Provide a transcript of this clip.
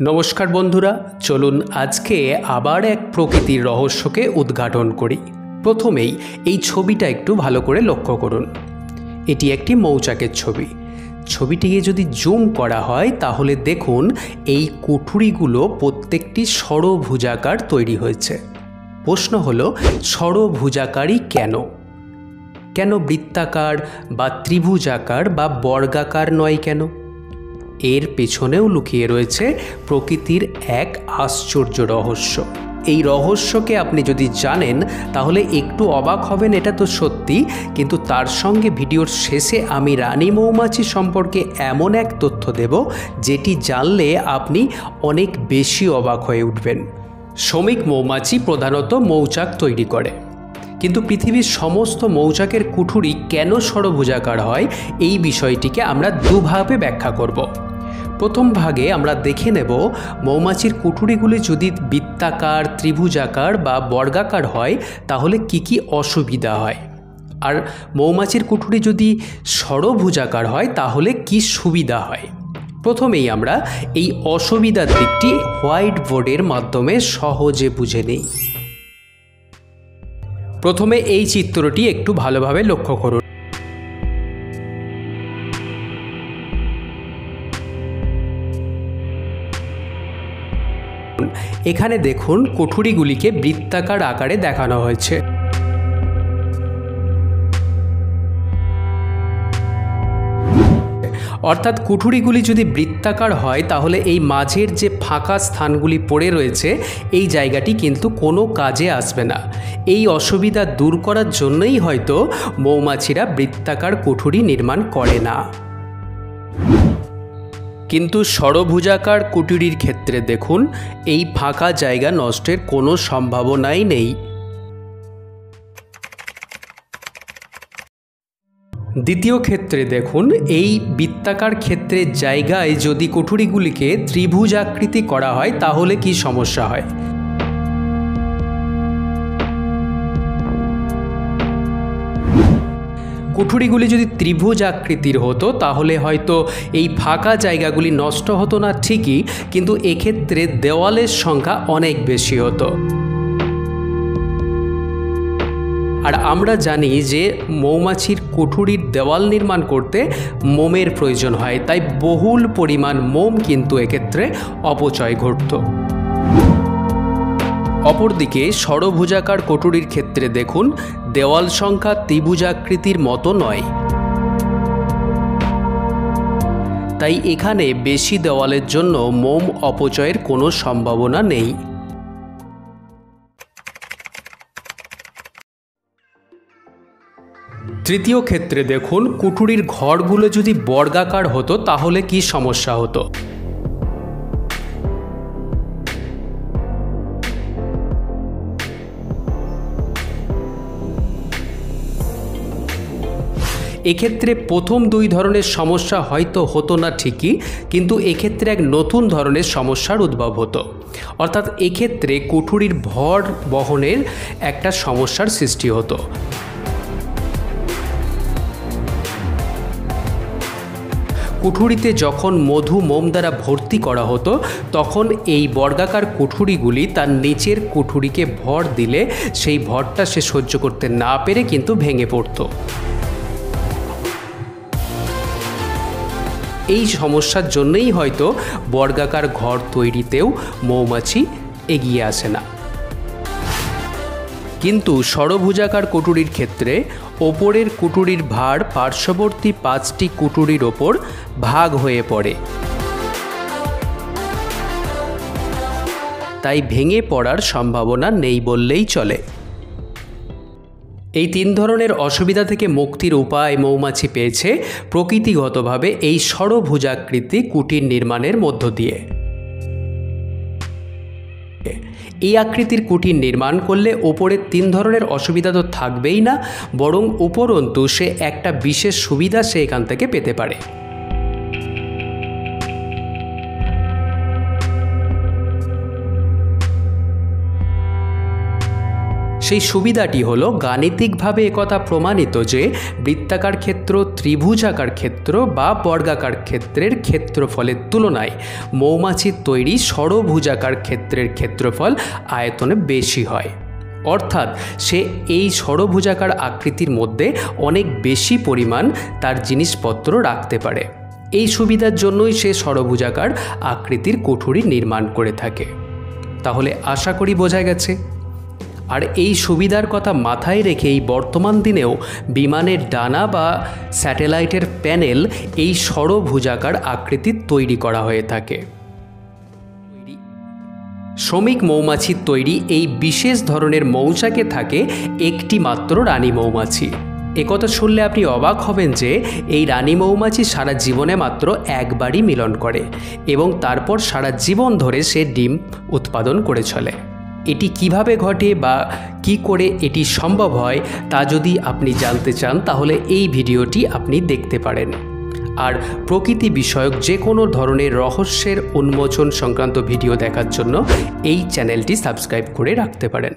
নমস্কার বন্ধুরা, চলুন আজকে আবার এক প্রকৃতির রহস্যকে উদ্ঘাটন করি। প্রথমেই এই ছবিটা একটু ভালো করে লক্ষ্য করুন। এটি একটি মৌচাকের ছবি। ছবিটিকে যদি জুম করা হয় তাহলে দেখুন এই কুঠুরিগুলো প্রত্যেকটি ষড়ভুজাকার তৈরি হয়েছে। প্রশ্ন হলো ষড়ভুজাকারই কেন? কেন বৃত্তাকার বা ত্রিভুজাকার বা বর্গাকার নয় কেন? এর পেছনেও লুকিয়ে রয়েছে প্রকৃতির এক আশ্চর্য রহস্য। এই রহস্যকে আপনি যদি জানেন তাহলে একটু অবাক হবেন, এটা তো সত্যি, কিন্তু তার সঙ্গে ভিডিওর শেষে আমি রানী মৌমাছি সম্পর্কে এমন এক তথ্য দেব যেটি জানলে আপনি অনেক বেশি অবাক হয়ে উঠবেন। শ্রমিক মৌমাছি প্রধানত মৌচাক তৈরি করে, কিন্তু পৃথিবীর সমস্ত মৌচাকের কুঠুরি কেন ষড়ভুজাকার হয় এই বিষয়টিকে আমরা দুভাবে ব্যাখ্যা করব। প্রথম ভাগে আমরা দেখে নেব মৌমাছির কুঠুরিগুলি যদি বৃত্তাকার, ত্রিভুজাকার বা বর্গাকার হয় তাহলে কি কি অসুবিধা হয়, আর মৌমাছির কুঠুরি যদি ষড়ভুজাকার হয় তাহলে কি সুবিধা হয়। প্রথমেই আমরা এই অসুবিধার দিকটি হোয়াইট বোর্ডের মাধ্যমে সহজে বুঝে নিই। প্রথমে এই চিত্রটি একটু ভালোভাবে লক্ষ্য করুন। এখানে দেখুন কুঠুরিগুলিকে বৃত্তাকার আকারে দেখানো হয়েছে। অর্থাৎ কুঠুরিগুলি যদি বৃত্তাকার হয় তাহলে এই মাঝের যে ফাঁকা স্থানগুলি পড়ে রয়েছে এই জায়গাটি কিন্তু কোনো কাজে আসবে না। এই অসুবিধা দূর করার জন্যই হয়তো মৌমাছিরা বৃত্তাকার কুঠুরি নির্মাণ করে না। কিন্তু ষড়ভুজাকার কুঠুরির ক্ষেত্রে দেখুন এই ফাঁকা জায়গা নষ্টের কোনো সম্ভাবনাই নেই। দ্বিতীয় ক্ষেত্রে দেখুন এই বৃত্তাকার ক্ষেত্রের জায়গায় যদি কুঠুরিগুলিকে ত্রিভুজাকৃতি করা হয় তাহলে কি সমস্যা হয়। কুঠুরিগুলি যদি ত্রিভুজ আকৃতির হতো তাহলে হয়তো এই ফাঁকা জায়গাগুলি নষ্ট হতো না ঠিকই, কিন্তু এক্ষেত্রে দেওয়ালের সংখ্যা অনেক বেশি হতো। আর আমরা জানি যে মৌমাছির কুঠুরির দেওয়াল নির্মাণ করতে মোমের প্রয়োজন হয়, তাই বহুল পরিমাণ মোম কিন্তু এক্ষেত্রে অপচয় ঘটত। অপরদিকে ষড়ভুজাকার কুঠুরির ক্ষেত্রে দেখুন দেওয়াল সংখ্যা ত্রিভুজাকৃতির মতো নয়, তাই এখানে বেশি দেওয়ালের জন্য মোম অপচয়ের কোনো সম্ভাবনা নেই। তৃতীয় ক্ষেত্রে দেখুন কুঠুরির ঘরগুলো যদি বর্গাকার হতো তাহলে কি সমস্যা হতো। এক্ষেত্রে প্রথম দুই ধরনের সমস্যা হয়তো হতো না ঠিকই, কিন্তু এক্ষেত্রে এক নতুন ধরনের সমস্যার উদ্ভব হতো। অর্থাৎ এক্ষেত্রে কুঠুরির ভর বহনের একটা সমস্যার সৃষ্টি হতো। কুঠুরিতে যখন মধু মোম দ্বারা ভর্তি করা হতো তখন এই বর্গাকার কুঠুরিগুলি তার নিচের কুঠুরিকে ভর দিলে সেই ভরটা সে সহ্য করতে না পেরে কিন্তু ভেঙে পড়ত। এই সমস্যার জন্যই হয়তো বর্গাকার ঘর তৈরিতেও মৌমাছি এগিয়ে আসে না। কিন্তু ষড়ভুজাকার কুঠুরির ক্ষেত্রে ওপরের কুঠুরির ভার পার্শ্ববর্তী 5টি কুঠুরির ওপর ভাগ হয়ে পড়ে, তাই ভেঙে পড়ার সম্ভাবনা নেই বললেই চলে। এই তিন ধরনের অসুবিধা থেকে মুক্তির উপায় মৌমাছি পেয়েছে প্রকৃতিগতভাবে এই ষড়ভুজাকৃতি কুটির নির্মাণের মধ্য দিয়ে। এই আকৃতির কুটির নির্মাণ করলে ওপরের তিন ধরনের অসুবিধা তো থাকবেই না, বরং উপরন্তু সে একটা বিশেষ সুবিধা সে এখান থেকে পেতে পারে। সেই সুবিধাটি হলো গাণিতিকভাবে একথা প্রমাণিত যে বৃত্তাকার ক্ষেত্র ত্রিভুজাকার ক্ষেত্র বা বর্গাকার ক্ষেত্রের ক্ষেত্রফলের তুলনায় মৌমাছির তৈরি ষড়ভুজাকার ক্ষেত্রের ক্ষেত্রফল আয়তনে বেশি হয়। অর্থাৎ সে এই ষড়ভুজাকার আকৃতির মধ্যে অনেক বেশি পরিমাণ তার জিনিসপত্র রাখতে পারে। এই সুবিধার জন্যই সে ষড়ভুজাকার আকৃতির কুঠুরি নির্মাণ করে থাকে। তাহলে আশা করি বোঝা গেছে। আর এই সুবিধার কথা মাথায় রেখেই বর্তমান দিনেও বিমানের ডানা বা স্যাটেলাইটের প্যানেল এই ষড়ভুজাকার আকৃতির তৈরি করা হয়ে থাকে। শ্রমিক মৌমাছির তৈরি এই বিশেষ ধরনের মৌচাকে থাকে একটি মাত্র রানী মৌমাছি। একথা শুনলে আপনি অবাক হবেন যে এই রানী মৌমাছি সারা জীবনে মাত্র একবারই মিলন করে এবং তারপর সারা জীবন ধরে সে ডিম উৎপাদন করে চলে। এটি কিভাবে ঘটে বা কি করে এটি সম্ভব হয় তা যদি আপনি জানতে চান তাহলে এই ভিডিওটি আপনি দেখতে পারেন। আর প্রকৃতি বিষয়ক যে কোনো ধরনের রহস্যের উন্মোচন সংক্রান্ত ভিডিও দেখার জন্য এই চ্যানেলটি সাবস্ক্রাইব করে রাখতে পারেন।